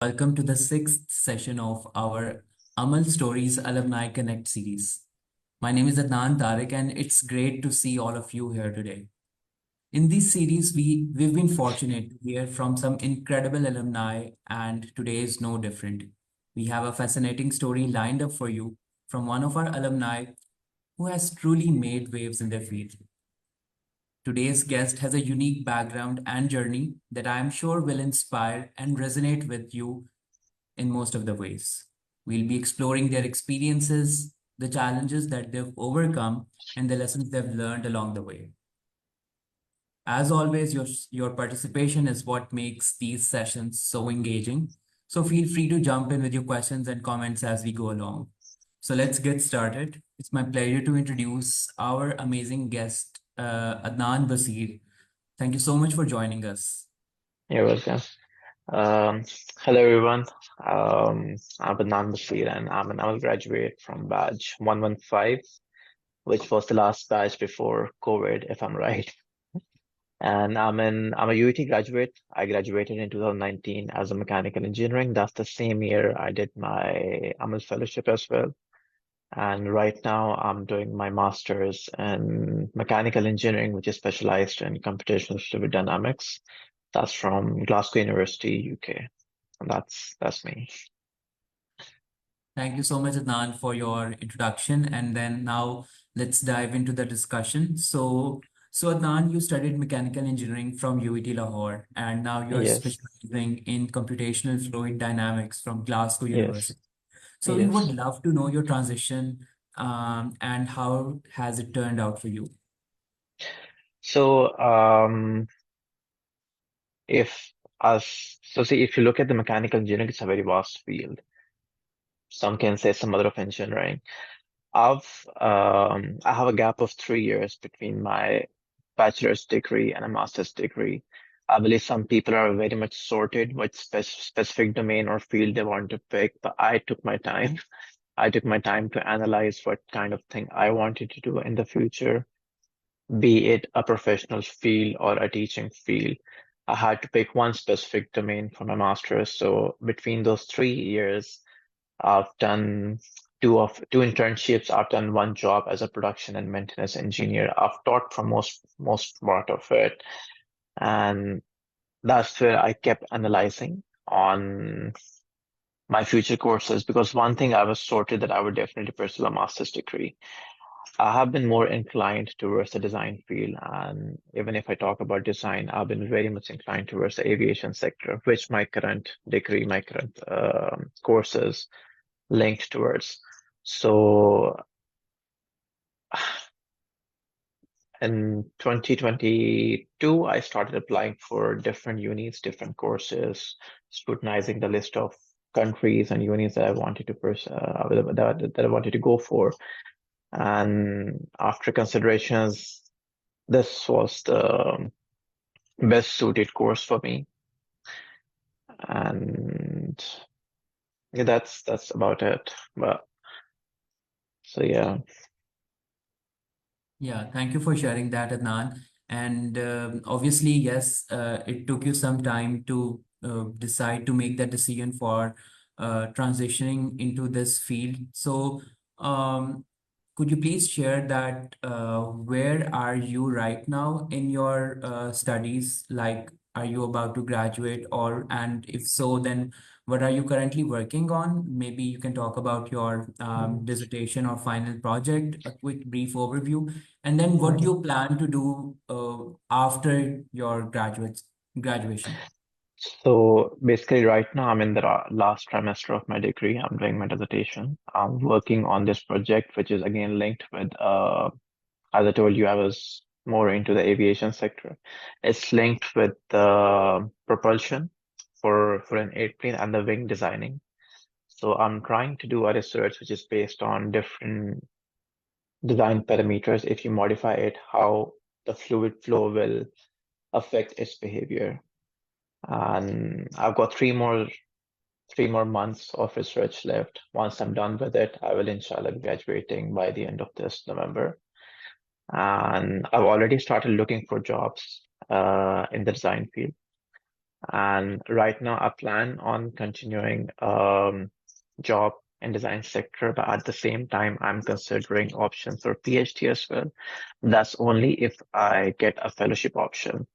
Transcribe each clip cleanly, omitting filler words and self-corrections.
Welcome to the sixth session of our Amal Stories Alumni Connect series. My name is Adnan Tariq, and it's great to see all of you here today. In this series, we've been fortunate to hear from some incredible alumni, and today is no different. We have a fascinating story lined up for you from one of our alumni who has truly made waves in their field. Today's guest has a unique background and journey that I am sure will inspire and resonate with you in most of the ways. We'll be exploring their experiences, the challenges that they've overcome, and the lessons they've learned along the way. As always, your participation is what makes these sessions so engaging. So feel free to jump in with your questions and comments as we go along. So let's get started. It's my pleasure to introduce our amazing guest, Adnan Basir. Thank you so much for joining us. You're welcome. Um, Hello, everyone. I'm Adnan Basir, and I'm an Amal graduate from batch 115, which was the last batch before COVID, if I'm right. And I'm a UET graduate. I graduated in 2019 as a mechanical engineering. That's the same year I did my Amal fellowship as well. And right now, I'm doing my master's in mechanical engineering, which is specialized in computational fluid dynamics. That's from Glasgow University, UK. And that's me. Thank you so much, Adnan, for your introduction. And then now let's dive into the discussion. So Adnan, you studied mechanical engineering from UET Lahore, and now you're Yes, specializing in computational fluid dynamics from Glasgow yes, University. So we would yes. love to know your transition, and how has it turned out for you? So, if you look at the mechanical engineering, it's a very vast field. Some can say some other of engineering. I have a gap of 3 years between my bachelor's degree and a master's degree. I believe some people are very much sorted what specific domain or field they want to pick, but I took my time. I took my time to analyze what kind of thing I wanted to do in the future, be it a professional field or a teaching field. I had to pick one specific domain for my master's. So between those 3 years, I've done two internships. I've done one job as a production and maintenance engineer. I've taught for most part of it, and that's where I kept analyzing on my future courses because one thing I was sorted that I would definitely pursue a master's degree. I have been more inclined towards the design field, and even if I talk about design, I've been very much inclined towards the aviation sector, which my current degree, my current courses linked towards. So in 2022, I started applying for different unis, different courses, scrutinizing the list of countries and unis that I wanted to that I wanted to go for. And after considerations, this was the best suited course for me. And yeah, that's about it. But so yeah, Yeah, thank you for sharing that, Adnan. And obviously, yes, it took you some time to decide to make that decision for transitioning into this field. So, um, could you please share that where are you right now in your studies? Like, are you about to graduate, or and if so, then what are you currently working on? Maybe you can talk about your dissertation or final project, a quick brief overview, and then what Mhm. you plan to do after your graduation. So basically, right now I'm in the last trimester of my degree. I'm doing my dissertation. I'm working on this project, which is again linked with, as I told you, I was more into the aviation sector. It's linked with the propulsion for an airplane and the wing designing. So I'm trying to do a research which is based on different design parameters. If you modify it, how the fluid flow will affect its behavior. And I've got three more months of research left. Once I'm done with it, I will inshallah be graduating by the end of this November. And I've already started looking for jobs in the design field. And right now, I plan on continuing job in design sector, but at the same time, I'm considering options for PhD as well. That's only if I get a fellowship option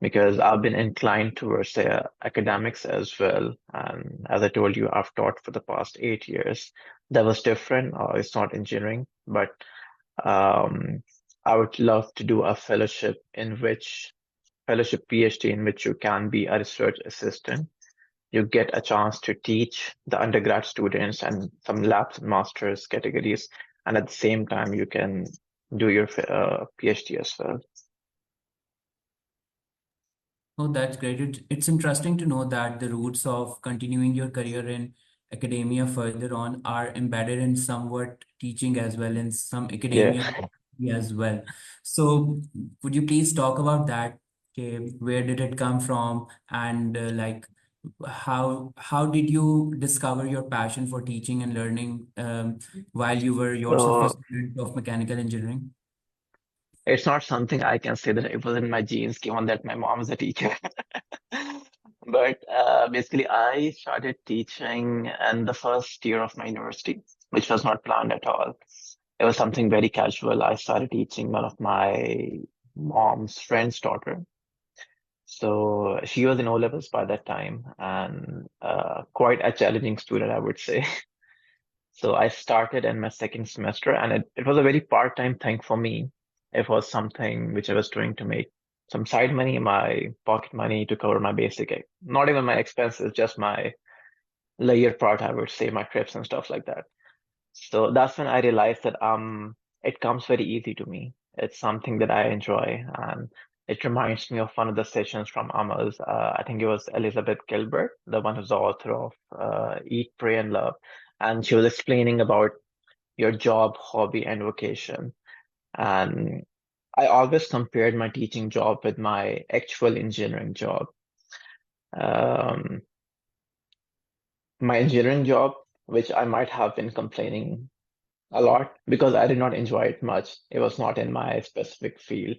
because I've been inclined towards academics as well. And as I told you, I've taught for the past 8 years. That was different. It's not engineering, but um, I would love to do a fellowship PhD in which you can be a research assistant. You get a chance to teach the undergrad students and some labs and masters categories, and at the same time, you can do your PhD as well. Oh, that's great. It's interesting to know that the roots of continuing your career in academia further on are embedded in somewhat teaching as well, in some Yeah. academia as well. So, would you please talk about that? Okay, where did it come from, and like how did you discover your passion for teaching and learning while you were yourself a So student of mechanical engineering? it's not something I can say that it was in my genes, given that my mom is a teacher. But basically, I started teaching in the first year of my university, which was not planned at all. It was something very casual. I started teaching one of my mom's friend's daughter. So she was in O levels by that time and quite a challenging student, I would say. So I started in my second semester, and it was a very part-time thing for me. It was something which I was doing to make some side money, my pocket money to cover my basic, not even my expenses, just my layer part, I would say, my trips and stuff like that. So that's when I realized that it comes very easy to me. It's something that I enjoy, and it reminds me of one of the sessions from Amal's. I think it was Elizabeth Gilbert, the one who's the author of Eat, Pray, and Love, and she was explaining about your job, hobby, and vocation. And I always compared my teaching job with my actual engineering job. Um, my engineering job, which I might have been complaining a lot because I did not enjoy it much. It was not in my specific field.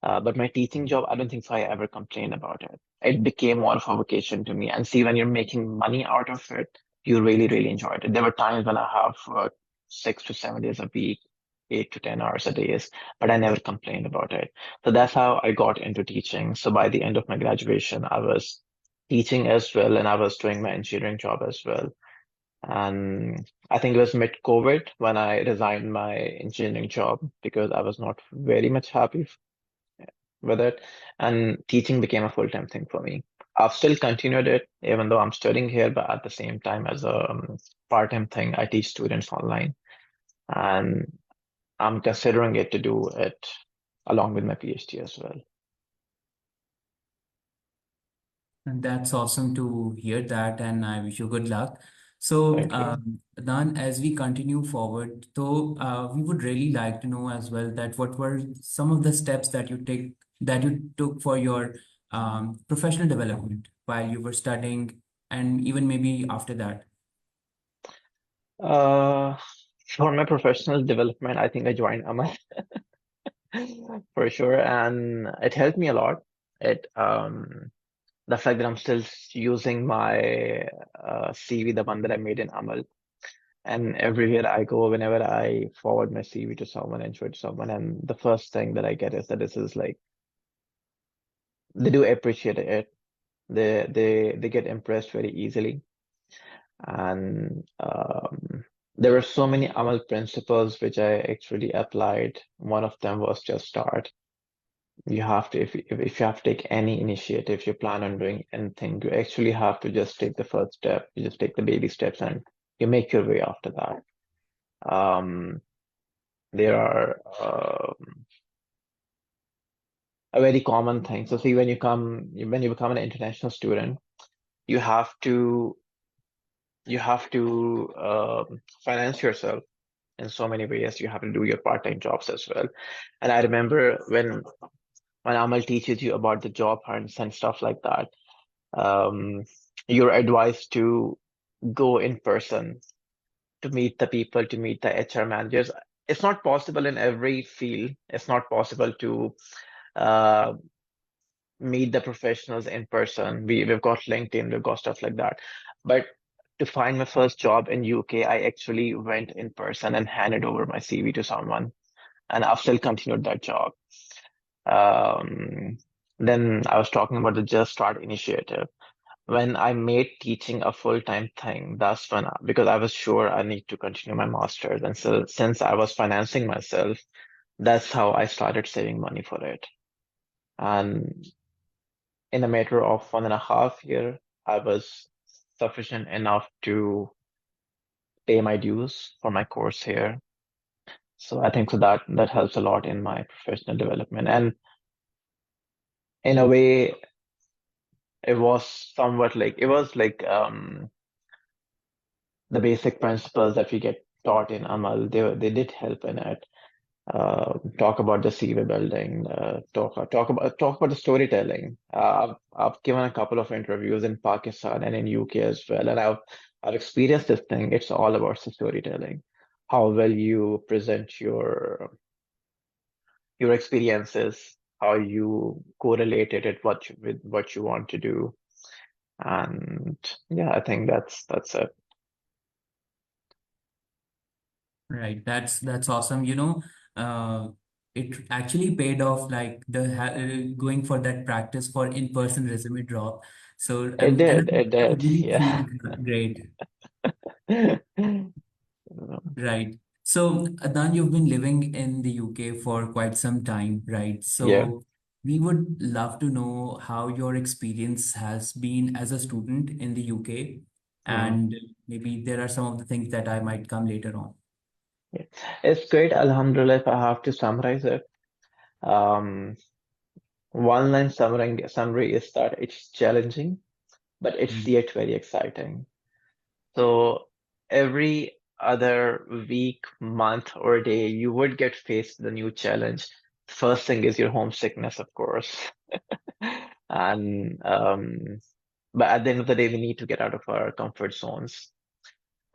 But my teaching job, I don't think so I ever complained about it. It became more of a vocation to me. And see, when you're making money out of it, you really, really enjoyed it. There were times when I have worked 6 to 7 days a week, 8 to 10 hours a day, but I never complained about it. So that's how I got into teaching. So by the end of my graduation, I was teaching as well, and I was doing my engineering job as well. And I think it was mid-COVID when I resigned my engineering job because I was not very much happy with it. And teaching became a full-time thing for me. I've still continued it, even though I'm studying here, but at the same time, as a part-time thing, I teach students online. And I'm considering it to do it along with my PhD as well. And that's awesome to hear that, and I wish you good luck. So, Thank you. Dan, as we continue forward, though, we would really like to know as well that what were some of the steps that you took for your professional development while you were studying, and even maybe after that. Uh, for my professional development, I think I joined Amal for sure, and it helped me a lot. It the fact that I'm still using my CV, the one that I made in Amal, and everywhere I go, whenever I forward my CV to someone and show it to someone, and the first thing that I get is that this is like they do appreciate it. They get impressed very easily, and there were so many Amal principles which I actually applied. One of them was just start. You have to, if you have to take any initiative, if you plan on doing anything, you actually have to just take the first step. You just take the baby steps and you make your way after that. Um, there are a very common thing. So see, when you become an international student, you have to finance yourself in so many ways. You have to do your part-time jobs as well. And I remember when Amal teaches you about the job hunts and stuff like that, um, you're advised to go in person to meet the people, to meet the HR managers. It's not possible in every field. It's not possible to uh, meet the professionals in person. We've got LinkedIn, we've got stuff like that. But to find my first job in UK, I actually went in person and handed over my CV to someone, and I've still continued that job. Um, then I was talking about the Just Start initiative. When I made teaching a full-time thing, that's when, because I was sure I need to continue my master's. And so since I was financing myself, that's how I started saving money for it. And in a matter of 1.5 year, I was sufficient enough to pay my dues for my course here. So I think so that helps a lot in my professional development. And in a way, it was somewhat like it was like the basic principles that we get taught in Amal. They did help in it. Talk about the CV building, talk about the storytelling. I've given a couple of interviews in Pakistan and in UK as well, and I've experienced this thing. It's all about the storytelling, how well you present your experiences, how you correlated it with what you want to do, and yeah, I think that's it. Right. That's awesome. Uh, it actually paid off, like going for that practice for in-person resume drop. So and It I did, really feel yeah. great. Right. So, Adnan, you've been living in the UK for quite some time, right? Yeah. So, we would love to know how your experience has been as a student in the UK, Mm. and maybe there are some of the things that I might come later on. Yeah. It's great, Alhamdulillah, if I have to summarize it. Um, one line summary is that it's challenging, but it's Mm. yet very exciting. So every other week, month, or day, you would get faced with a new challenge. First thing is your homesickness, of course. And but at the end of the day, we need to get out of our comfort zones.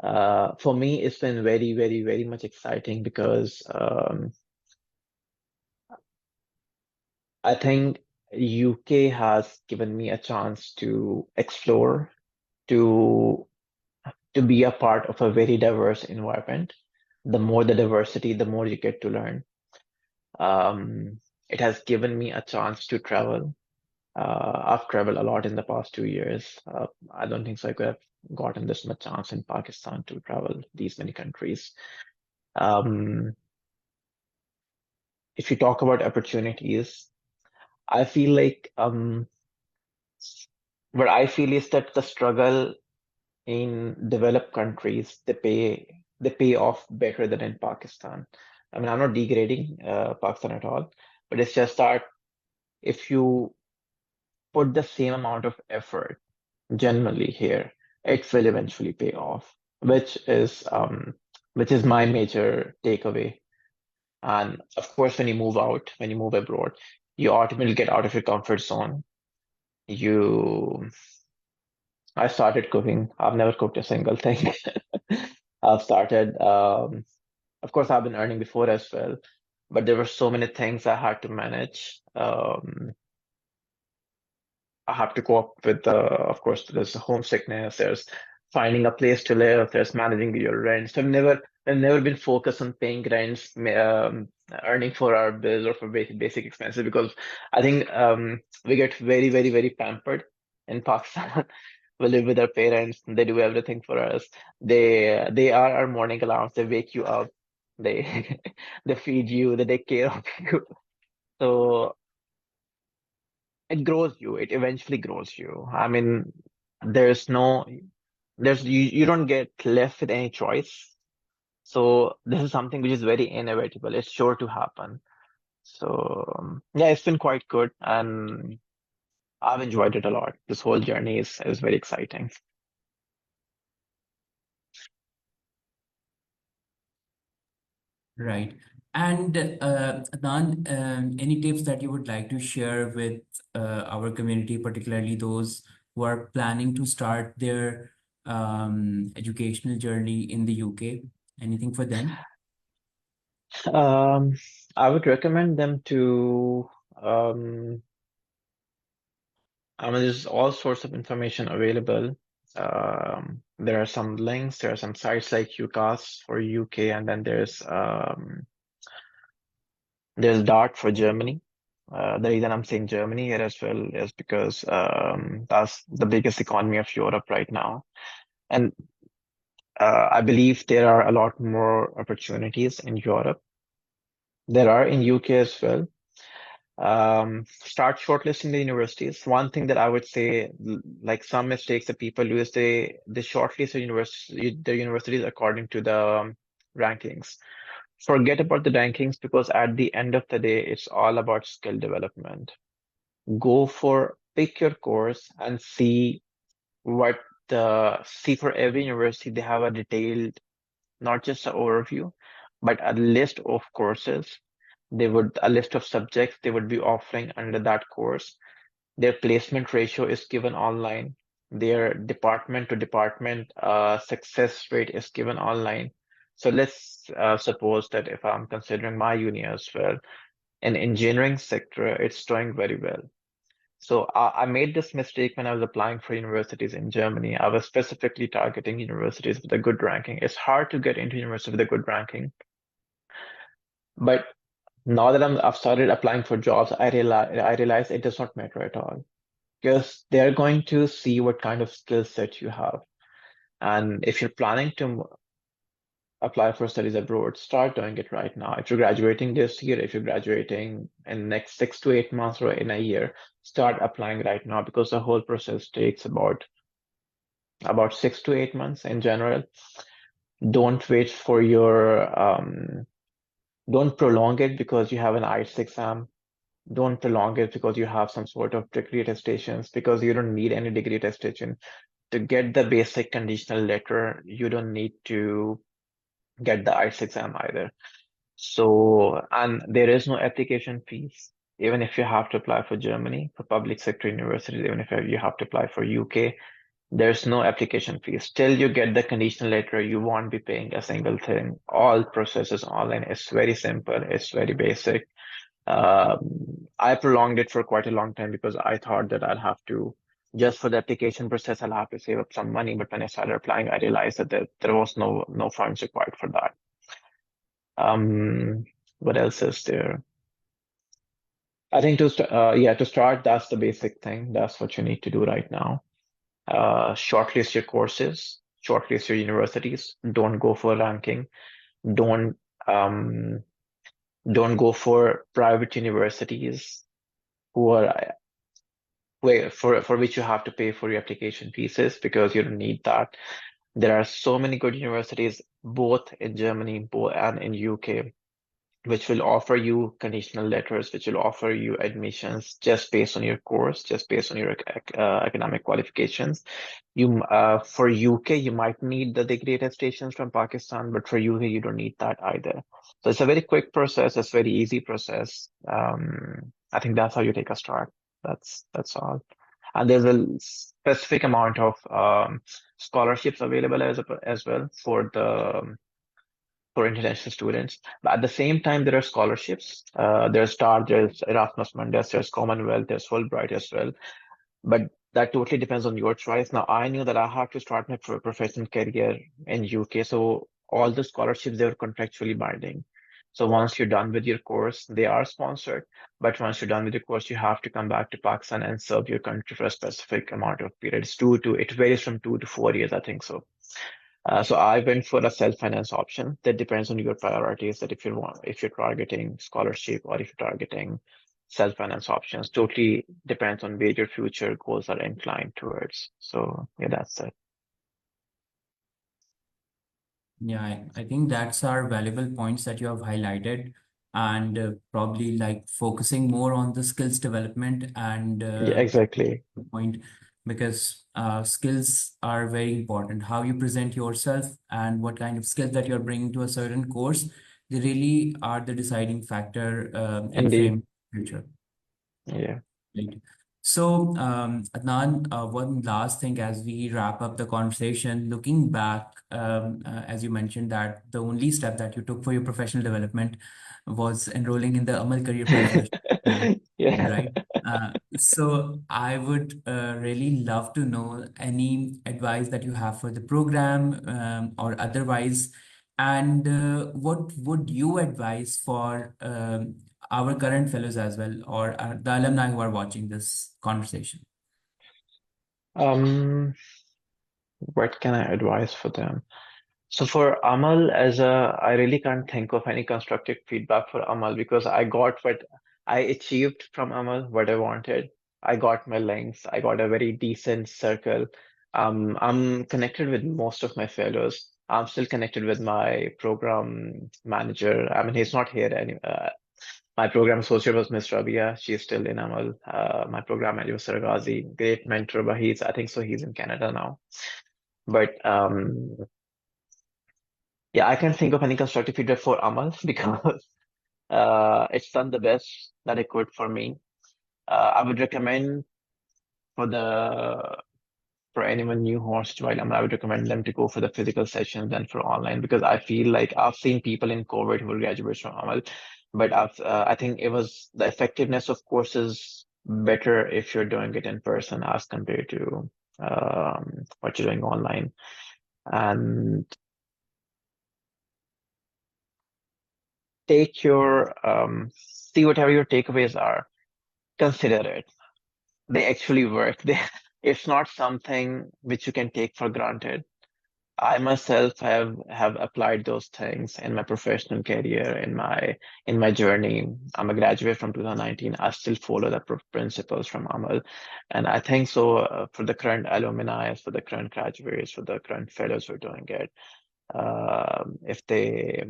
For me, it's been very, very, very much exciting because I think UK has given me a chance to explore, to to be a part of a very diverse environment. The more the diversity, the more you get to learn. It has given me a chance to travel. I've traveled a lot in the past 2 years. I don't think so I could have gotten this much chance in Pakistan to travel these many countries. Um, if you talk about opportunities, I feel like what I feel is that the struggle in developed countries, they pay off better than in Pakistan. I mean, I'm not degrading Pakistan at all, but it's just that if you put the same amount of effort generally here, it will eventually pay off, which is my major takeaway. And of course, when you move abroad, you ultimately get out of your comfort zone. You I started cooking. I've never cooked a single thing. I've started, of course, I've been earning before as well, but there were so many things I had to manage. I have to cope with of course, there's the homesickness, there's finding a place to live, there's managing your rent. So I've never been focused on paying rents, earning for our bills or for basic expenses because I think we get very, very, very pampered in Pakistan. We live with our parents, and they do everything for us. They are our morning alarms. They wake you up. They they feed you. They take care of you. So it grows you. It eventually grows you. I mean, there's no, you don't get left with any choice. So this is something which is very inevitable. It's sure to happen. So yeah, it's been quite good, and I've enjoyed it a lot. This whole journey is very exciting. Right. And Adnan, any tips that you would like to share with our community, particularly those who are planning to start their educational journey in the UK? Anything for them? Um, I would recommend them to um, I mean, there's all sorts of information available. There are some links, there are some sites like UCAS for UK, and then there's Dart for Germany. The reason I'm saying Germany here as well is because that's the biggest economy of Europe right now. And I believe there are a lot more opportunities in Europe. There are in UK as well. Start shortlisting the universities. One thing that I would say, like some mistakes that people do is they shortlist the universities according to the rankings. Forget about the rankings because at the end of the day, it's all about skill development. Pick your course and see for every university they have a detailed, not just an overview, but a list of courses. A list of subjects they would be offering under that course. Their placement ratio is given online. Their department to department success rate is given online. So let's suppose that if I'm considering my uni as well, in engineering sector, it's doing very well. So I made this mistake when I was applying for universities in Germany. I was specifically targeting universities with a good ranking. It's hard to get into university with a good ranking, but now that I've started applying for jobs, I realize it does not matter at all because they're going to see what kind of skill set you have. And if you're planning to apply for studies abroad, start doing it right now. If you're graduating this year, if you're graduating in the next 6 to 8 months or in a year, start applying right now because the whole process takes about 6 to 8 months in general. Don't wait for don't prolong it because you have an IELTS exam. Don't prolong it because you have some sort of degree attestations because you don't need any degree attestation. To get the basic conditional letter, you don't need to get the IELTS exam either. So, and there is no application fees. Even if you have to apply for Germany, for public sector universities, even if you have to apply for UK, there's no application fees. Till you get the conditional letter, you won't be paying a single thing. All processes online. It's very simple. It's very basic. I prolonged it for quite a long time because I thought that I'd have to, just for the application process, I'll have to save up some money. But when I started applying, I realized that there was no funds required for that. Um, what else is there? I think to start, that's the basic thing. That's what you need to do right now. Shortlist your courses, shortlist your universities. Don't go for ranking. Don't um, don't go for private universities who are for which you have to pay for your application fees because you don't need that. There are so many good universities both in Germany and in UK which will offer you conditional letters, which will offer you admissions just based on your course, just based on your academic qualifications. For UK, you might need the degree attestations from Pakistan, but for UK, you don't need that either. So it's a very quick process. It's a very easy process. I think that's how you take a start. That's all. And there's a specific amount of scholarships available as well for international students. But at the same time, there are scholarships. There's STAR, there's Erasmus Mundus, there's Commonwealth, there's Fulbright as well. But that totally depends on your choice. Now, I knew that I have to start my professional career in UK, so all the scholarships, they were contractually binding. So once you're done with your course, they are sponsored. But once you're done with your course, you have to come back to Pakistan and serve your country for a specific amount of periods. It varies from 2 to 4 years, I think so. So I went for a self-finance option. That depends on your priorities. That if you're targeting scholarship or if you're targeting self-finance options, totally depends on where your future goals are inclined towards. So yeah, that's it. Yeah, I think that's our valuable points that you have highlighted, and probably like focusing more on the skills development and Yeah, exactly. point, because skills are very important. How you present yourself and what kind of skills that you're bringing to a certain course, they really are the deciding factor in Indeed. frame future. Yeah. Right. So, Adnan, one last thing as we wrap up the conversation, looking back, as you mentioned that the only step that you took for your professional development was enrolling in the Amal Career Path session, Yeah. right? So I would really love to know any advice that you have for the program or otherwise, and what would you advise for our current fellows as well, or the alumni who are watching this conversation? Um, what can I advise for them? So for Amal, I really can't think of any constructive feedback for Amal because I got what I achieved from Amal, what I wanted. I got my links. I got a very decent circle. I'm connected with most of my fellows. I'm still connected with my program manager. I mean, he's not here any. My program associate was Miss Rabia. She's still in Amal. My program manager was Sargazi, great mentor, but I think so, he's in Canada now. But yeah, I can't think of any constructive feedback for Amal because it's done the best that it could for me. I would recommend for the for anyone new who wants to join Amal, I would recommend them to go for the physical sessions than for online because I feel like I've seen people in COVID who graduated from Amal, but I think it was the effectiveness of courses better if you're doing it in person as compared to what you're doing online. And take your see whatever your takeaways are, consider it. They actually work. It's not something which you can take for granted. I myself have applied those things in my professional career, in my journey. I'm a graduate from 2019. I still follow the principles from Amal, and I think so for the current alumni, for the current graduates, for the current fellows who are doing it. If they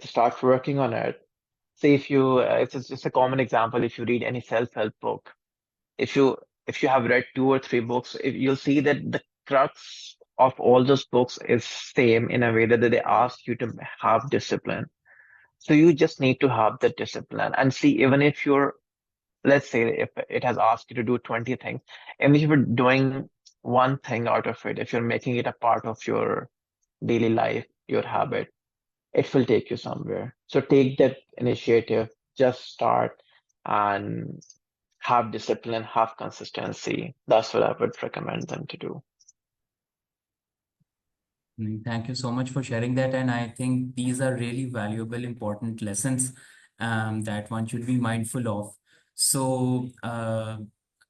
start working on it, say if you it's just a common example. If you read any self-help book, if you if you have read two or three books, you'll see that the crux of all those books is same in a way that they ask you to have discipline. So you just need to have the discipline and see, even if you're, let's say if it has asked you to do 20 things, and if you're doing one thing out of it, if you're making it a part of your daily life, your habit, it will take you somewhere. So take that initiative, just start and have discipline, have consistency. That's what I would recommend them to do. Thank you so much for sharing that. And I think these are really valuable, important lessons that one should be mindful of. So,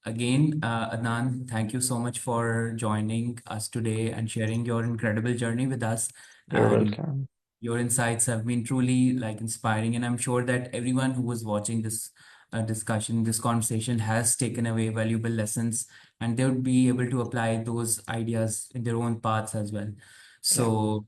again, Adnan, thank you so much for joining us today and sharing your incredible journey with us. You're And welcome. your insights have been truly like inspiring. And I'm sure that everyone who was watching this discussion, this conversation has taken away valuable lessons and they would be able to apply those ideas in their own paths as well. Yeah. So,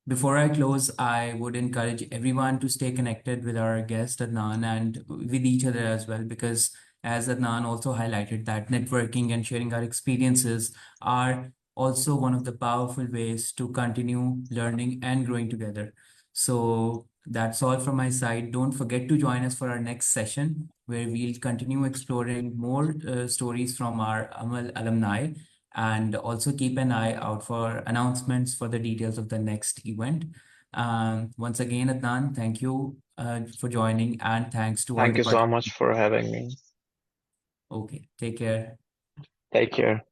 before I close, I would encourage everyone to stay connected with our guest Adnan and with each other as well, because as Adnan also highlighted, that networking and sharing our experiences are also one of the powerful ways to continue learning and growing together. So that's all from my side. Don't forget to join us for our next session, where we'll continue exploring more stories from our Amal alumni, and also keep an eye out for announcements for the details of the next event. Once again, Adnan, thank you for joining, and thanks to all Thank the you so participants. much for having me. Okay, take care. Take care.